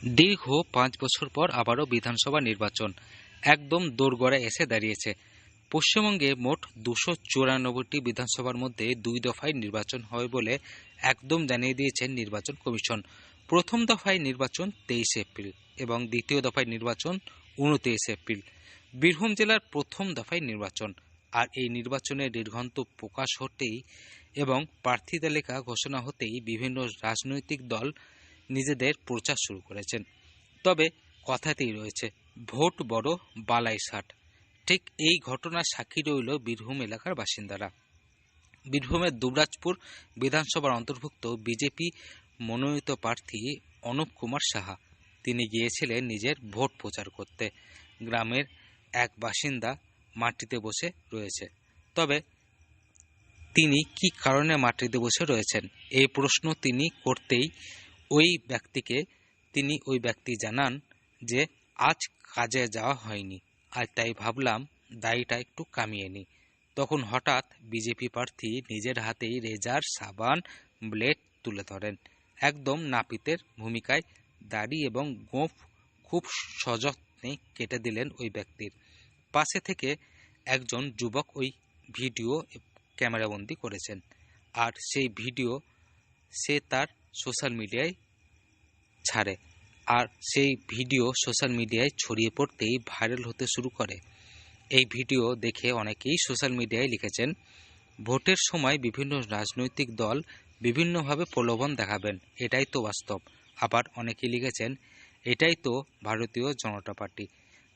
দীর্ঘ ৫ বছর পর আবারও বিধানসভা নির্বাচন একদম দোরগোড়ায় এসে দাঁড়িয়েছে। পশ্চিমবঙ্গে মোট ২৯৪টি বিধানসভার মধ্যে ২ দফায় নির্বাচন হবে বলে একদম জানিয়ে দিয়েছেন নির্বাচন কমিশন। প্রথম দফায় নির্বাচন ২৩ এপ্রিল এবং দ্বিতীয় দফায় নির্বাচন ২৯ এপ্রিল। বীরভূম জেলার প্রথম দফায় নির্বাচন। আর এই নির্বাচনের নির্ঘণ্ট প্রকাশ হতেই এবং প্রার্থী তালিকা ঘোষণা হতেই বিভিন্ন রাজনৈতিক দল নিজেদের প্রচার শুরু করেছেন। তবে কথাতেই রয়েছে, ভোট বড় বালাই ষাট। ঠিক এই ঘটনার সাক্ষী রইল বীরভূম এলাকার বাসিন্দারা। বীরভূমের দুবরাজপুর বিধানসভার অন্তর্ভুক্ত বিজেপি মনোনীত প্রার্থী অনুপ কুমার সাহা তিনি গিয়েছিলেন নিজের ভোট প্রচার করতে। গ্রামের এক বাসিন্দা মাটিতে বসে রয়েছে। তবে তিনি কি কারণে মাটিতে বসে রয়েছেন এই প্রশ্ন তিনি করতেই ওই ব্যক্তি জানান যে আজ কাজে যাওয়া হয়নি, আর তাই ভাবলাম দাড়িটা একটু কামিয়ে নিই। তখন হঠাৎ বিজেপি প্রার্থী নিজের হাতেই রেজার, সাবান, ব্লেড তুলে ধরেন। একদম নাপিতের ভূমিকায় দাড়ি এবং গোঁফ খুব সযত্নে কেটে দিলেন ওই ব্যক্তির। পাশে থেকে একজন যুবক ওই ভিডিও ক্যামেরাবন্দি করেছেন, আর সেই ভিডিও সে তার সোশ্যাল মিডিয়ায় ছাড়ে। আর সেই ভিডিও সোশ্যাল মিডিয়ায় ছড়িয়ে পড়তেই ভাইরাল হতে শুরু করে। এই ভিডিও দেখে অনেকেই সোশ্যাল মিডিয়ায় লিখেছেন, ভোটের সময় বিভিন্ন রাজনৈতিক দল বিভিন্নভাবে প্রলোভন দেখাবেন, এটাই তো বাস্তব। আবার অনেকেই লিখেছেন, এটাই তো ভারতীয় জনতা পার্টি,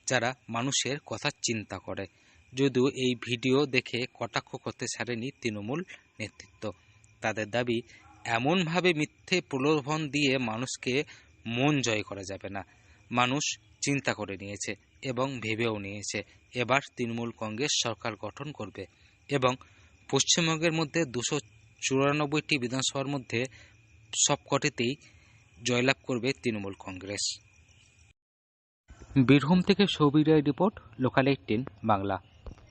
যারা মানুষের কথা চিন্তা করে। যদিও এই ভিডিও দেখে কটাক্ষ করতে ছাড়েনি তৃণমূল নেতৃত্ব। তাদের দাবি, এমনভাবে মিথ্যে প্রলোভন দিয়ে মানুষকে মন জয় করা যাবে না। মানুষ চিন্তা করে নিয়েছে এবং ভেবেও নিয়েছে এবার তৃণমূল কংগ্রেস সরকার গঠন করবে এবং পশ্চিমবঙ্গের মধ্যে ২৯৪টি বিধানসভার মধ্যে সবকটিতেই জয়লাভ করবে তৃণমূল কংগ্রেস। বীরভূম থেকে সৌভিক রায় রিপোর্ট, লোকাল 18 বাংলা।